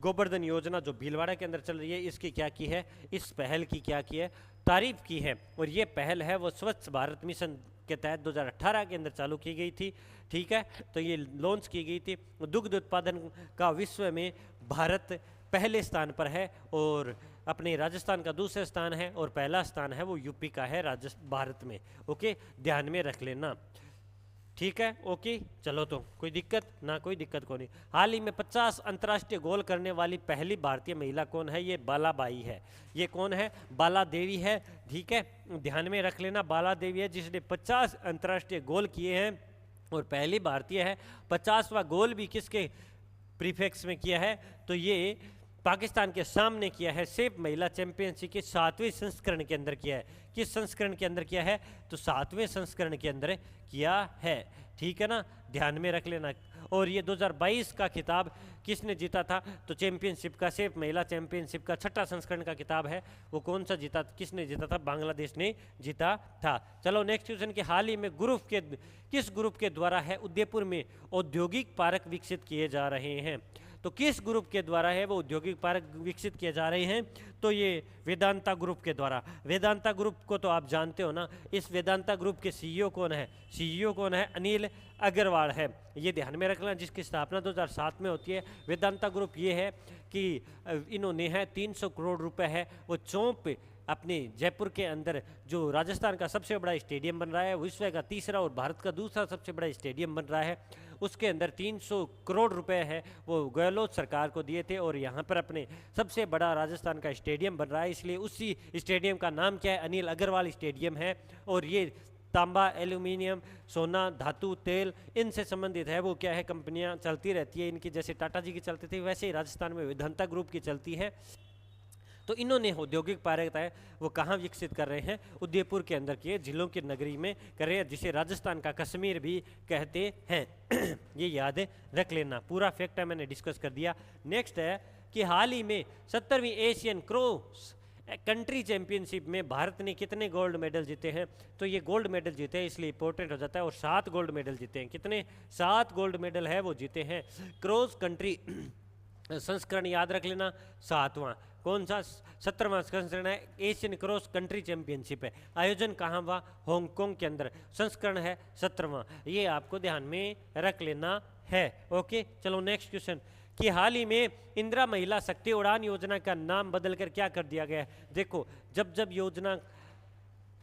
गोबरधन योजना जो भीलवाड़ा के अंदर चल रही है इसकी क्या की है, इस पहल की क्या की है, तारीफ की है। और ये पहल है वो स्वच्छ भारत मिशन के तहत 2018 के अंदर चालू की गई थी। ठीक है, तो ये लॉन्च की गई थी। दुग्ध उत्पादन का विश्व में भारत पहले स्थान पर है और अपने राजस्थान का दूसरा स्थान है और पहला स्थान है वो यूपी का है भारत में। ओके, ध्यान में रख लेना। ठीक है, ओके, चलो तो कोई दिक्कत ना, कोई दिक्कत को नहीं। हाल ही में 50 अंतर्राष्ट्रीय गोल करने वाली पहली भारतीय महिला कौन है? ये बालाबाई है। ये कौन है? बाला देवी है। ठीक है, ध्यान में रख लेना, बाला देवी है जिसने 50 अंतर्राष्ट्रीय गोल किए हैं और पहली भारतीय है। 50वां गोल भी किसके प्रीफिक्स में किया है? तो ये पाकिस्तान के सामने किया है। सेफ महिला चैंपियनशिप के 7वें संस्करण के अंदर किया है। किस संस्करण के अंदर किया है? तो 7वें संस्करण के अंदर किया है। ठीक है ना, ध्यान में रख लेना। और ये 2022 का खिताब किसने जीता था? तो चैंपियनशिप का, सेफ महिला चैंपियनशिप का 6ठा संस्करण का खिताब है वो कौन सा जीता, किसने जीता था? बांग्लादेश ने जीता था। चलो नेक्स्ट क्वेश्चन कि हाल ही में किस ग्रुप के द्वारा है उदयपुर में औद्योगिक पार्क विकसित किए जा रहे हैं? तो किस ग्रुप के द्वारा है वो औद्योगिक पार्क विकसित किए जा रहे हैं? तो ये वेदांता ग्रुप के द्वारा। वेदांता ग्रुप को तो आप जानते हो ना। इस वेदांता ग्रुप के सीईओ कौन है? सीईओ कौन है? अनिल अग्रवाल है। ये ध्यान में रखना, जिसकी स्थापना 2007 में होती है। वेदांता ग्रुप ये है कि इन्होंने है 300 करोड़ रुपए है वो चौंप अपने जयपुर के अंदर, जो राजस्थान का सबसे बड़ा स्टेडियम बन रहा है, विश्व का तीसरा और भारत का दूसरा सबसे बड़ा स्टेडियम बन रहा है, उसके अंदर 300 करोड़ रुपए है वो गहलोत सरकार को दिए थे। और यहाँ पर अपने सबसे बड़ा राजस्थान का स्टेडियम बन रहा है, इसलिए उसी स्टेडियम का नाम क्या है? अनिल अग्रवाल स्टेडियम है। और ये तांबा, एल्यूमिनियम, सोना, धातु, तेल, इनसे संबंधित है वो क्या है? कंपनियां चलती रहती है इनकी, जैसे टाटा जी की चलती थी वैसे ही राजस्थान में वेदांता ग्रुप की चलती है। तो इन्होंने औद्योगिक पार्क है वो कहाँ विकसित कर रहे हैं? उदयपुर के अंदर किए, जिलों की नगरी में कर रहे हैं, जिसे राजस्थान का कश्मीर भी कहते हैं। ये याद रख लेना, पूरा फैक्ट है मैंने डिस्कस कर दिया। नेक्स्ट है कि हाल ही में 70वीं एशियन क्रॉस कंट्री चैंपियनशिप में भारत ने कितने गोल्ड मेडल जीते हैं? तो ये गोल्ड मेडल जीते हैं इसलिए इंपॉर्टेंट हो जाता है। और 7 गोल्ड मेडल जीते हैं। कितने? 7 गोल्ड मेडल है वो जीते हैं। क्रॉस कंट्री संस्करण याद रख लेना, 7वां। कौन सा? 17वां संस्करण है। एशियन क्रॉस कंट्री चैंपियनशिप है। आयोजन कहाँ हुआ? हांगकांग के अंदर। संस्करण है 17वां। ये आपको ध्यान में रख लेना है। ओके, चलो नेक्स्ट क्वेश्चन कि हाल ही में इंदिरा महिला शक्ति उड़ान योजना का नाम बदलकर क्या कर दिया गया है? देखो, जब जब योजना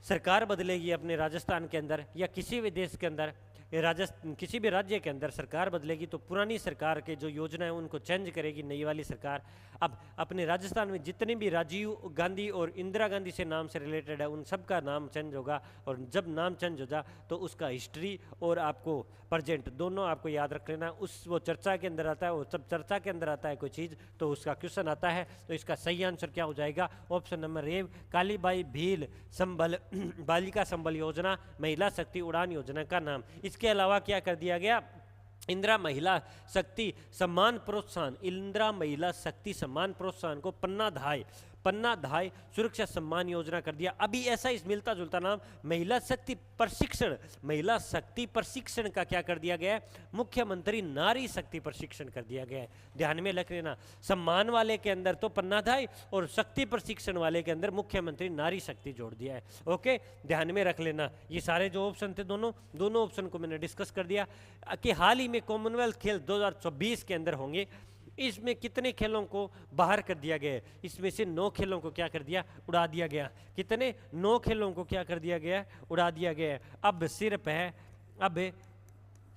सरकार बदलेगी अपने राजस्थान के अंदर या किसी भी देश के अंदर, राजस्थान किसी भी राज्य के अंदर सरकार बदलेगी तो पुरानी सरकार के जो योजना है उनको चेंज करेगी नई वाली सरकार। अब अपने राजस्थान में जितने भी राजीव गांधी और इंदिरा गांधी से नाम से रिलेटेड है उन सब का नाम चेंज होगा। और जब नाम चेंज हो जा तो उसका हिस्ट्री और आपको प्रेजेंट दोनों आपको याद रख लेना। वो चर्चा के अंदर आता है, वो सब चर्चा के अंदर आता है कोई चीज़ तो उसका क्वेश्चन आता है। तो इसका सही आंसर क्या हो जाएगा? Option number A, Kalibai Bhil संबल बालिका संबल योजना महिला शक्ति उड़ान योजना का नाम। इसके अलावा क्या कर दिया गया? इंदिरा महिला शक्ति सम्मान प्रोत्साहन, इंदिरा महिला शक्ति सम्मान प्रोत्साहन को पन्ना धाय सुरक्षा सम्मान योजना कर दिया। अभी ऐसा इस मिलता जुलता नाम महिला शक्ति प्रशिक्षण का क्या कर दिया गया है? मुख्यमंत्री नारी शक्ति प्रशिक्षण कर दिया गया है। ध्यान में रख लेना, सम्मान वाले के अंदर तो पन्ना धाय और शक्ति प्रशिक्षण वाले के अंदर मुख्यमंत्री नारी शक्ति जोड़ दिया है। ओके, ध्यान में रख लेना। ये सारे जो ऑप्शन थे दोनों ऑप्शन को मैंने डिस्कस कर दिया कि हाल ही में कॉमनवेल्थ खेल 2024 के अंदर होंगे। इसमें कितने खेलों को बाहर कर दिया गया है? इसमें से 9 खेलों को क्या कर दिया? उड़ा दिया गया। कितने? 9 खेलों को क्या कर दिया गया? उड़ा दिया गया है। अब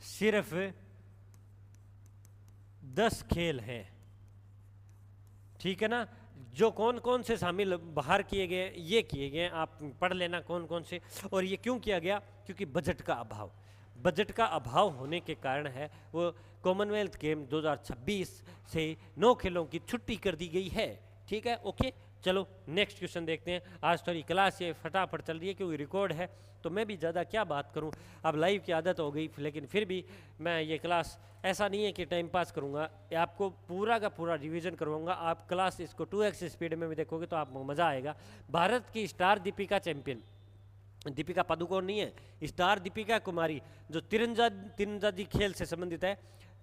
सिर्फ 10 खेल हैं। ठीक है ना? जो कौन कौन से शामिल बाहर किए गए ये किए गए, आप पढ़ लेना कौन कौन से। और ये क्यों किया गया? क्योंकि बजट का अभाव होने के कारण है वो कॉमनवेल्थ गेम 2026 से 9 खेलों की छुट्टी कर दी गई है। ठीक है, ओके, चलो नेक्स्ट क्वेश्चन देखते हैं। आज थोड़ी क्लास ये फटाफट चल रही है क्योंकि रिकॉर्ड है तो मैं भी ज़्यादा क्या बात करूं, अब लाइव की आदत हो गई, लेकिन फिर भी मैं ये क्लास ऐसा नहीं है कि टाइम पास करूंगा, आपको पूरा का पूरा रिवीजन करवाऊंगा। आप क्लास इसको 2x स्पीड में भी देखोगे तो आपको मज़ा आएगा। भारत की स्टार दीपिका चैंपियन, दीपिका पादुकोण नहीं है, स्टार दीपिका कुमारी जो तीरंदाजी खेल से संबंधित है,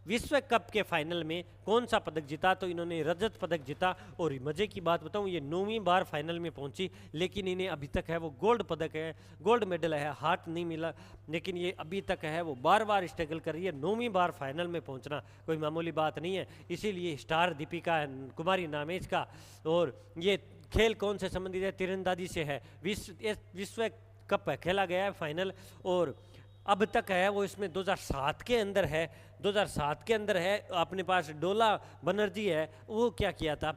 विश्व कप के फाइनल में कौन सा पदक जीता, तो इन्होंने रजत पदक जीता। और मज़े की बात बताऊं, ये 9वीं बार फाइनल में पहुंची, लेकिन इन्हें अभी तक है वो गोल्ड पदक है, गोल्ड मेडल है, हाथ नहीं मिला, लेकिन ये अभी तक है वो बार बार स्ट्रगल कर रही है। 9वीं बार फाइनल में पहुंचना कोई मामूली बात नहीं है, इसीलिए स्टार दीपिका कुमारी नाम है इसका। और ये खेल कौन से संबंधित है, तीरंदाजी से है। विश्व कप खेला गया है फाइनल, और अब तक है वो इसमें 2007 के अंदर है, 2007 के अंदर है। अपने पास डोला बनर्जी है, वो क्या किया था,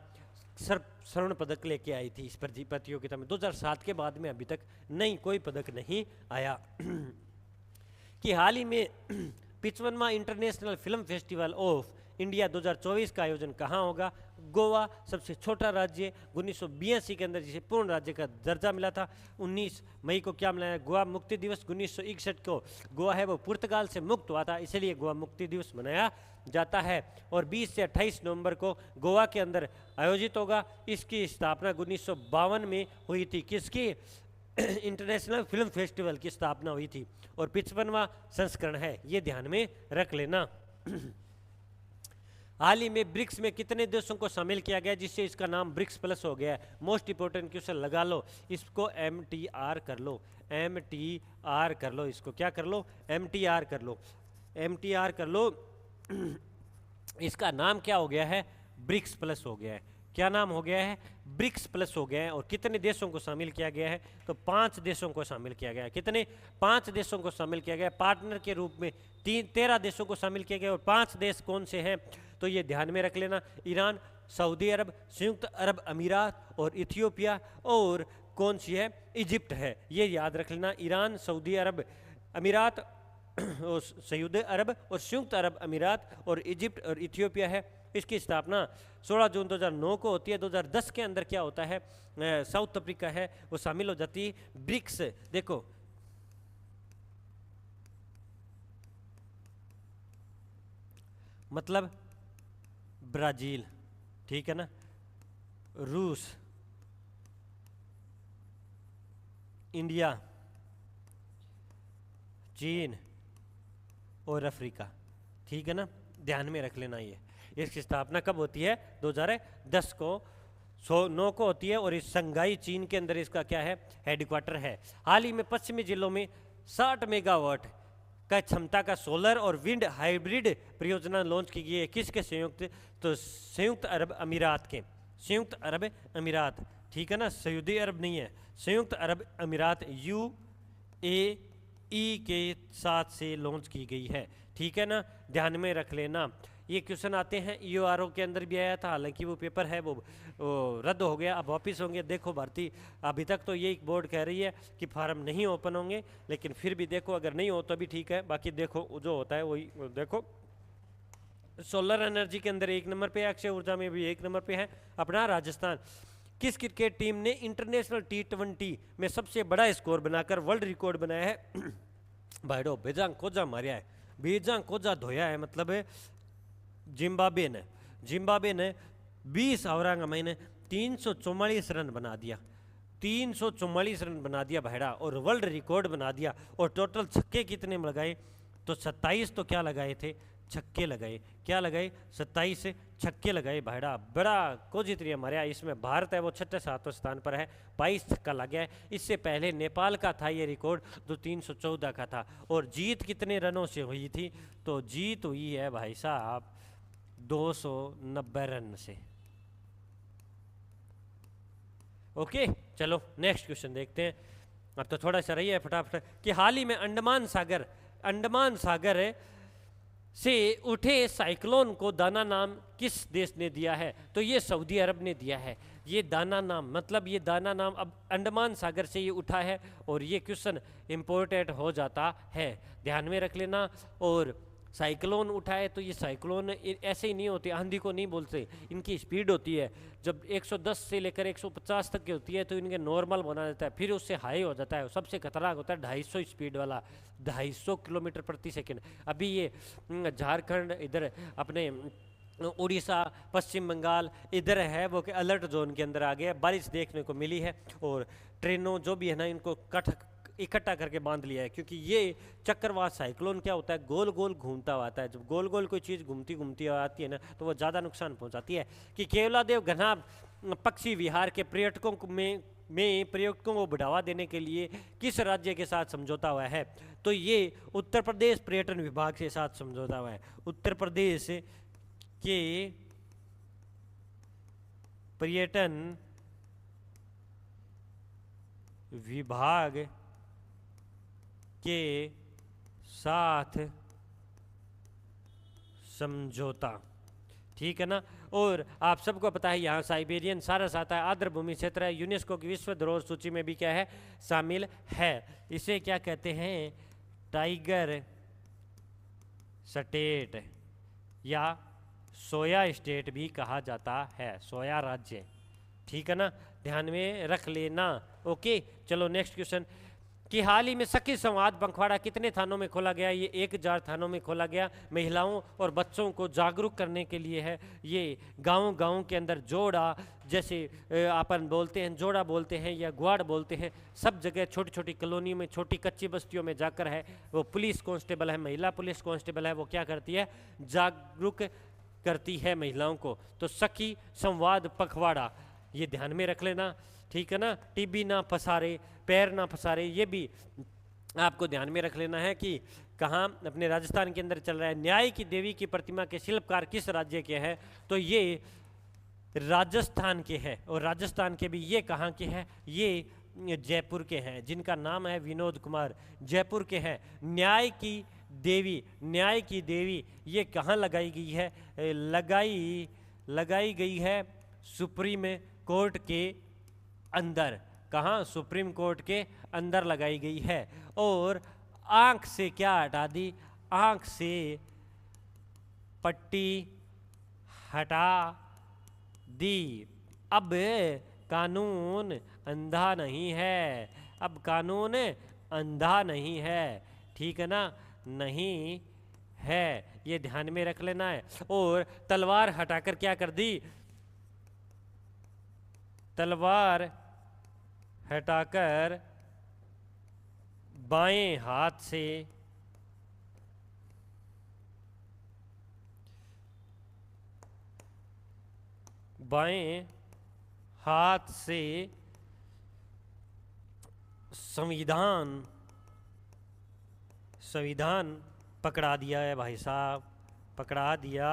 स्वर्ण पदक लेके आई थी इस प्रतियोगिता में। 2007 के बाद में अभी तक नहीं कोई पदक नहीं आया। कि हाल ही में 55वां international film festival of India 2024 का आयोजन कहाँ होगा, गोवा, सबसे छोटा राज्य, 1982 के अंदर जिसे पूर्ण राज्य का दर्जा मिला था। 19 मई को क्या मिला है, गोवा मुक्ति दिवस। 1961 को गोवा है वो पुर्तगाल से मुक्त हुआ था, इसलिए गोवा मुक्ति दिवस मनाया जाता है। और 20 से 28 नवंबर को गोवा के अंदर आयोजित होगा। इसकी स्थापना 1952 में हुई थी, किसकी, इंटरनेशनल फिल्म फेस्टिवल की स्थापना हुई थी, और 55वां संस्करण है, ये ध्यान में रख लेना। हाल ही में ब्रिक्स में कितने देशों को शामिल किया गया, जिससे इसका नाम ब्रिक्स प्लस हो गया है। मोस्ट इंपोर्टेंट क्वेश्चन लगा लो, इसको MTR कर लो, MTR कर लो, इसको क्या कर लो, MTR कर लो, MTR कर लो। इसका नाम क्या हो गया है, ब्रिक्स प्लस हो गया है। क्या नाम हो गया है, ब्रिक्स प्लस हो गया है। और कितने देशों को शामिल किया गया है, तो 5 देशों को शामिल किया गया है। कितने, 5 देशों को शामिल किया गया है। पार्टनर के रूप में 13 देशों को शामिल किया गया। और 5 देश कौन से हैं, तो ये ध्यान में रख लेना, ईरान, सऊदी अरब, संयुक्त अरब अमीरात और इथियोपिया, और कौन सी है, इजिप्ट है। ये याद रख लेना, ईरान, सऊदी अरब अमीरात और संयुक्त अरब और संयुक्त अरब अमीरात और इजिप्ट और इथियोपिया है। इसकी स्थापना 16 जून 2009 को होती है। 2010 के अंदर क्या होता है, साउथ अफ्रीका है वो शामिल हो जाती है ब्रिक्स। देखो मतलब ब्राजील, ठीक है ना, रूस, इंडिया, चीन और अफ्रीका, ठीक है ना, ध्यान में रख लेना। ये इसकी स्थापना कब होती है, 2010 को, 9 को होती है। और इस संघाई चीन के अंदर इसका क्या है, हेडक्वार्टर है। हाल ही में पश्चिमी जिलों में 60 मेगावाट का क्षमता का सोलर और विंड हाइब्रिड परियोजना लॉन्च की गई है। किसके संयुक्त, तो संयुक्त अरब अमीरात के, संयुक्त अरब अमीरात, ठीक है ना, सऊदी अरब नहीं है, संयुक्त अरब अमीरात UAE के साथ से लॉन्च की गई है, ठीक है ना, ध्यान में रख लेना। ये क्वेश्चन आते हैं EORO के अंदर भी आया था, हालांकि वो पेपर है वो रद्द हो गया, अब वापिस होंगे। देखो भारती, अभी तक तो ये बोर्ड कह रही है कि फार्म नहीं ओपन होंगे, लेकिन फिर भी देखो अगर नहीं हो तो भी ठीक है, बाकी देखो जो होता है वही देखो। सोलर एनर्जी के अंदर 1 नंबर पे, अक्षय ऊर्जा में भी 1 नंबर पे है अपना राजस्थान। किस क्रिकेट टीम ने इंटरनेशनल T20 में सबसे बड़ा स्कोर बनाकर वर्ल्ड रिकॉर्ड बनाया है, भाईडो बेजांग खोजा मारिया है, बेजांग खोजा धोया है, मतलब जिम्बाब्वे ने 20 ओवरां में 344 रन बना दिया, 344 रन बना दिया भाईड़ा, और वर्ल्ड रिकॉर्ड बना दिया। और टोटल छक्के कितने लगाए, तो 27 तो क्या लगाए थे, छक्के लगाए, क्या लगाए, 27 छक्के लगाए भाईड़ा, बड़ा कोजित्रिया मारा। इसमें भारत है वो 6ठे 7वें स्थान पर है, 22 छक्का लग गया है। इससे पहले नेपाल का था ये रिकॉर्ड जो 314 का था। और जीत कितने रनों से हुई थी, तो जीत हुई है भाई साहब 290 रन से। ओके चलो नेक्स्ट क्वेश्चन देखते हैं, अब तो थोड़ा सा रही है फटाफट। कि हाल ही में अंडमान सागर से उठे साइक्लोन को दाना नाम किस देश ने दिया है, तो ये सऊदी अरब ने दिया है। ये दाना नाम, मतलब ये दाना नाम अब अंडमान सागर से ये उठा है, और ये क्वेश्चन इम्पोर्टेंट हो जाता है, ध्यान में रख लेना। और साइक्लोन उठा है, तो ये साइक्लोन ऐसे ही नहीं होते, आंधी को नहीं बोलते, इनकी स्पीड होती है। जब 110 से लेकर 150 तक की होती है तो इनके नॉर्मल बना देता है, फिर उससे हाई हो जाता है। सबसे खतरनाक होता है 250 स्पीड वाला, 250 किलोमीटर प्रति सेकंड। अभी ये झारखंड, इधर अपने उड़ीसा, पश्चिम बंगाल इधर है वो अलर्ट जोन के अंदर आ गया, बारिश देखने को मिली है। और ट्रेनों जो भी है ना, इनको इकट्ठा करके बांध लिया है, क्योंकि ये चक्रवात साइक्लोन क्या होता है, गोल गोल घूमता हुआ आता है। जब गोल गोल कोई चीज़ घूमती घूमती आती है ना, तो वो ज़्यादा नुकसान पहुंचाती है। कि केवलादेव घना पक्षी विहार के पर्यटकों को बढ़ावा देने के लिए किस राज्य के साथ समझौता हुआ है, तो ये उत्तर प्रदेश पर्यटन विभाग के साथ समझौता हुआ है। उत्तर प्रदेश के पर्यटन विभाग के साथ समझौता, ठीक है ना। और आप सबको पता है यहाँ साइबेरियन सारस आता है, आर्द्र भूमि क्षेत्र है, यूनेस्को की विश्व धरोहर सूची में भी क्या है, शामिल है। इसे क्या कहते हैं, टाइगर स्टेट या सोया स्टेट भी कहा जाता है, सोया राज्य, ठीक है ना, ध्यान में रख लेना। ओके, चलो नेक्स्ट क्वेश्चन कि हाल ही में सखी संवाद पखवाड़ा कितने थानों में खोला गया। ये 1000 थानों में खोला गया। महिलाओं और बच्चों को जागरूक करने के लिए है। ये गांव के अंदर जोड़ा, जैसे अपन बोलते हैं जोड़ा बोलते हैं या ग्वाड़ बोलते हैं, सब जगह छोटी छोटी कॉलोनियों में, छोटी कच्ची बस्तियों में जाकर है वो पुलिस कांस्टेबल है, महिला पुलिस कांस्टेबल है, वो क्या करती है, जागरूक करती है महिलाओं को। तो सखी संवाद पखवाड़ा ये ध्यान में रख लेना, ठीक है ना। टीबी ना पसारे, पैर ना पसारे, ये भी आपको ध्यान में रख लेना है कि कहाँ अपने राजस्थान के अंदर चल रहा है। न्याय की देवी की प्रतिमा के शिल्पकार किस राज्य के हैं, तो ये राजस्थान के हैं। और राजस्थान के भी ये कहाँ के हैं, ये जयपुर के हैं, जिनका नाम है विनोद कुमार, जयपुर के हैं। न्याय की देवी ये कहाँ लगाई गई है, लगाई गई है सुप्रीम कोर्ट के अंदर। कहाँ, सुप्रीम कोर्ट के अंदर लगाई गई है। और आंख से क्या हटा दी, आंख से पट्टी हटा दी। अब कानून अंधा नहीं है, अब कानून अंधा नहीं है, ठीक है ना, नहीं है, ये ध्यान में रख लेना है। और तलवार हटाकर क्या कर दी, तलवार हटाकर बाएं हाथ से संविधान पकड़ा दिया है भाई साहब, पकड़ा दिया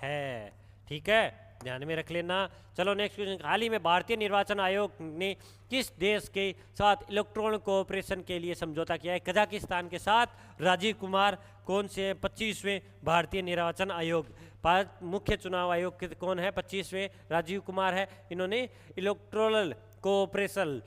है, ठीक है, ध्यान में रख लेना। चलो नेक्स्ट क्वेश्चन, हाल ही में भारतीय निर्वाचन आयोग ने किस देश के साथ इलेक्ट्रॉनिक कोऑपरेशन के लिए समझौता किया है। कजाकिस्तान के साथ। राजीव कुमार कौन से 25वें भारतीय निर्वाचन आयोग, भारत मुख्य चुनाव आयोग के कौन है, 25वें राजीव कुमार है। इन्होंने इलेक्ट्रॉनिक कोऑपरेशन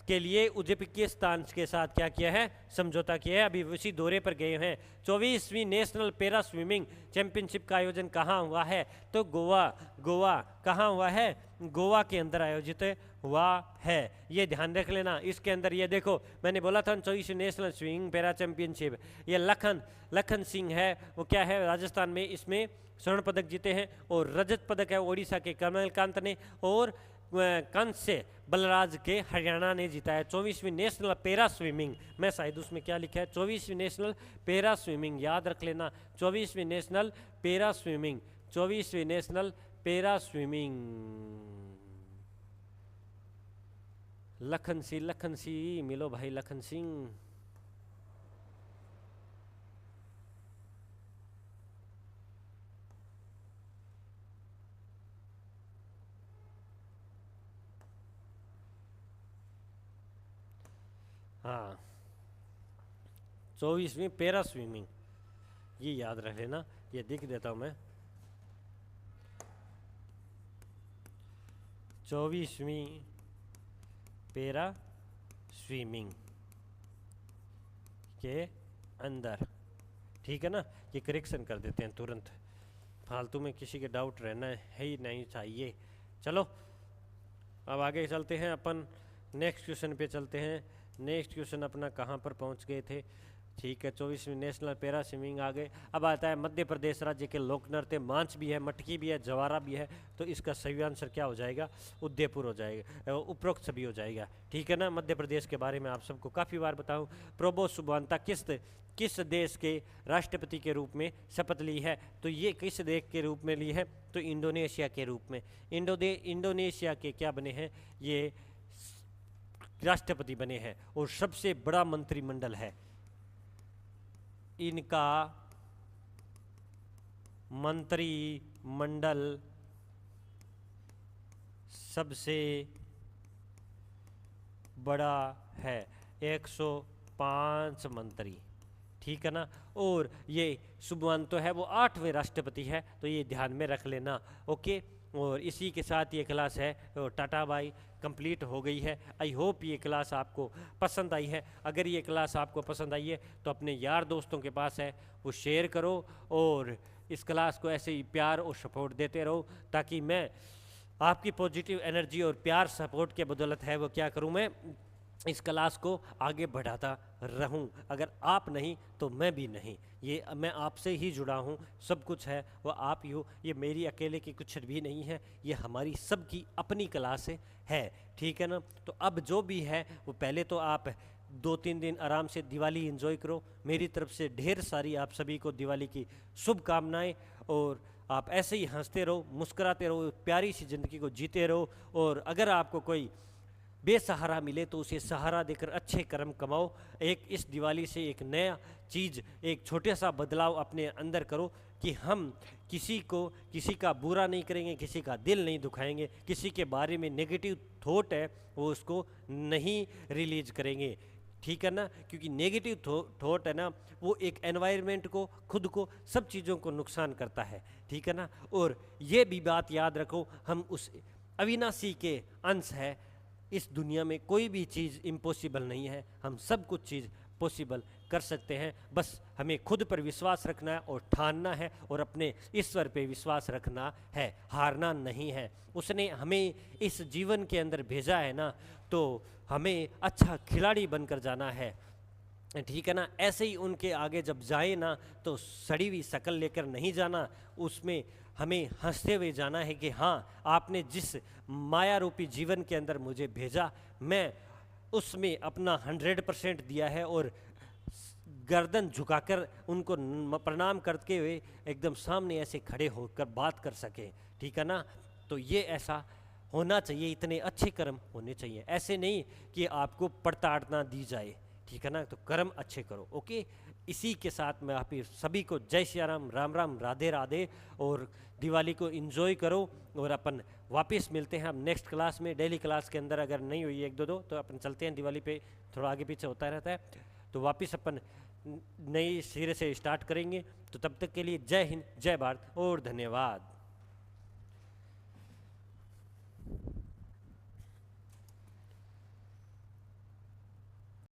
के लिए उज्बेकिस्तान के साथ क्या किया है, समझौता किया है। अभी उसी दौरे पर गए हैं। 24वीं नेशनल पैरा स्विमिंग चैंपियनशिप का आयोजन कहाँ हुआ है, तो गोवा कहाँ हुआ है, गोवा के अंदर आयोजित हुआ है, ये ध्यान रख लेना। इसके अंदर ये देखो मैंने बोला था 24वीं नेशनल स्विमिंग पैरा चैंपियनशिप, ये लखन सिंह है, वो क्या है, राजस्थान में इसमें स्वर्ण पदक जीते हैं। और रजत पदक है ओडिशा के कमलकांत ने, और कांस्य बलराज के हरियाणा ने जीता है। 24वीं नेशनल पैरा स्विमिंग, मैं शायद उसमें क्या लिखा है, 24वीं नेशनल पैरा स्विमिंग, याद रख लेना, 24वीं नेशनल पैरा स्विमिंग, 24वीं national para swimming. Lakhan Singh मिलो भाई, लखन सिंह। हाँ, 24वीं पैरा स्विमिंग, ये याद रख लेना, ये लिख देता हूँ मैं। 24वीं पैरा स्विमिंग के अंदर, ठीक है ना, ये करेक्शन कर देते हैं तुरंत, फालतू में किसी के डाउट रहना है ही नहीं चाहिए। चलो अब आगे चलते हैं, अपन नेक्स्ट क्वेश्चन पे चलते हैं। नेक्स्ट क्वेश्चन अपना कहाँ पर पहुँच गए थे, ठीक है, 24वीं नेशनल पैरा स्विमिंग आ गए। अब आता है मध्य प्रदेश राज्य के लोक नृत्य, मांच भी है, मटकी भी है, जवारा भी है। तो इसका सही आंसर क्या हो जाएगा? उदयपुर हो जाएगा, उपरोक्त सभी हो जाएगा। ठीक है ना। मध्य प्रदेश के बारे में आप सबको काफ़ी बार बताऊँ। प्रोबो सुबांता किस देश के राष्ट्रपति के रूप में शपथ ली है? तो ये किस देश के रूप में ली है? तो इंडोनेशिया के रूप में। इंडोनेशिया के क्या बने हैं? ये राष्ट्रपति बने हैं और सबसे बड़ा मंत्रिमंडल है इनका। मंत्रिमंडल सबसे बड़ा है, 105 मंत्री। ठीक है ना। और ये सुबांतो है वो 8वें राष्ट्रपति है, तो ये ध्यान में रख लेना। ओके। और इसी के साथ ये क्लास है टाटा बाय कंप्लीट हो गई है। आई होप ये क्लास आपको पसंद आई है। अगर ये क्लास आपको पसंद आई है तो अपने यार दोस्तों के पास है वो शेयर करो और इस क्लास को ऐसे ही प्यार और सपोर्ट देते रहो, ताकि मैं आपकी पॉजिटिव एनर्जी और प्यार सपोर्ट के बदौलत है वो क्या करूँ, मैं इस क्लास को आगे बढ़ाता रहूं। अगर आप नहीं तो मैं भी नहीं। ये मैं आपसे ही जुड़ा हूं, सब कुछ है वो आप ही हो। ये मेरी अकेले की कुछ भी नहीं है, ये हमारी सबकी अपनी क्लास है। ठीक है ना। तो अब जो भी है वो पहले तो आप 2-3 दिन आराम से दिवाली एंजॉय करो। मेरी तरफ से ढेर सारी आप सभी को दिवाली की शुभकामनाएं। और आप ऐसे ही हंसते रहो, मुस्कुराते रहो, प्यारी सी ज़िंदगी को जीते रहो। और अगर आपको कोई बेसहारा मिले तो उसे सहारा देकर अच्छे कर्म कमाओ। एक इस दिवाली से एक नया चीज़, एक छोटा सा बदलाव अपने अंदर करो कि हम किसी का बुरा नहीं करेंगे, किसी का दिल नहीं दुखाएंगे, किसी के बारे में नेगेटिव थॉट है वो उसको नहीं रिलीज करेंगे। ठीक है ना। क्योंकि नेगेटिव थॉट है ना वो एक एनवायरनमेंट को, खुद को, सब चीज़ों को नुकसान करता है। ठीक है ना। और ये भी बात याद रखो, हम उस अविनाशी के अंश है। इस दुनिया में कोई भी चीज़ इम्पॉसिबल नहीं है, हम सब कुछ चीज़ पॉसिबल कर सकते हैं। बस हमें खुद पर विश्वास रखना है और ठानना है और अपने ईश्वर पे विश्वास रखना है, हारना नहीं है। उसने हमें इस जीवन के अंदर भेजा है ना, तो हमें अच्छा खिलाड़ी बनकर जाना है। ठीक है ना। ऐसे ही उनके आगे जब जाए ना तो सड़ी हुई शक्ल लेकर नहीं जाना, उसमें हमें हंसते हुए जाना है कि हाँ, आपने जिस माया रूपी जीवन के अंदर मुझे भेजा, मैं उसमें अपना 100% दिया है। और गर्दन झुकाकर उनको प्रणाम करते हुए एकदम सामने ऐसे खड़े होकर बात कर सके। ठीक है ना। तो ये ऐसा होना चाहिए, इतने अच्छे कर्म होने चाहिए। ऐसे नहीं कि आपको प्रताड़ना दी जाए। ठीक है ना। तो कर्म अच्छे करो। ओके। इसी के साथ मैं आप सभी को जय श्री राम, राम राम, राधे राधे। और दिवाली को एंजॉय करो। और अपन वापस मिलते हैं अब नेक्स्ट क्लास में। डेली क्लास के अंदर अगर नहीं हुई 1-2 तो अपन चलते हैं, दिवाली पे थोड़ा आगे पीछे होता रहता है। तो वापस अपन नई सिरे से स्टार्ट करेंगे। तो तब तक के लिए जय हिंद, जय भारत और धन्यवाद।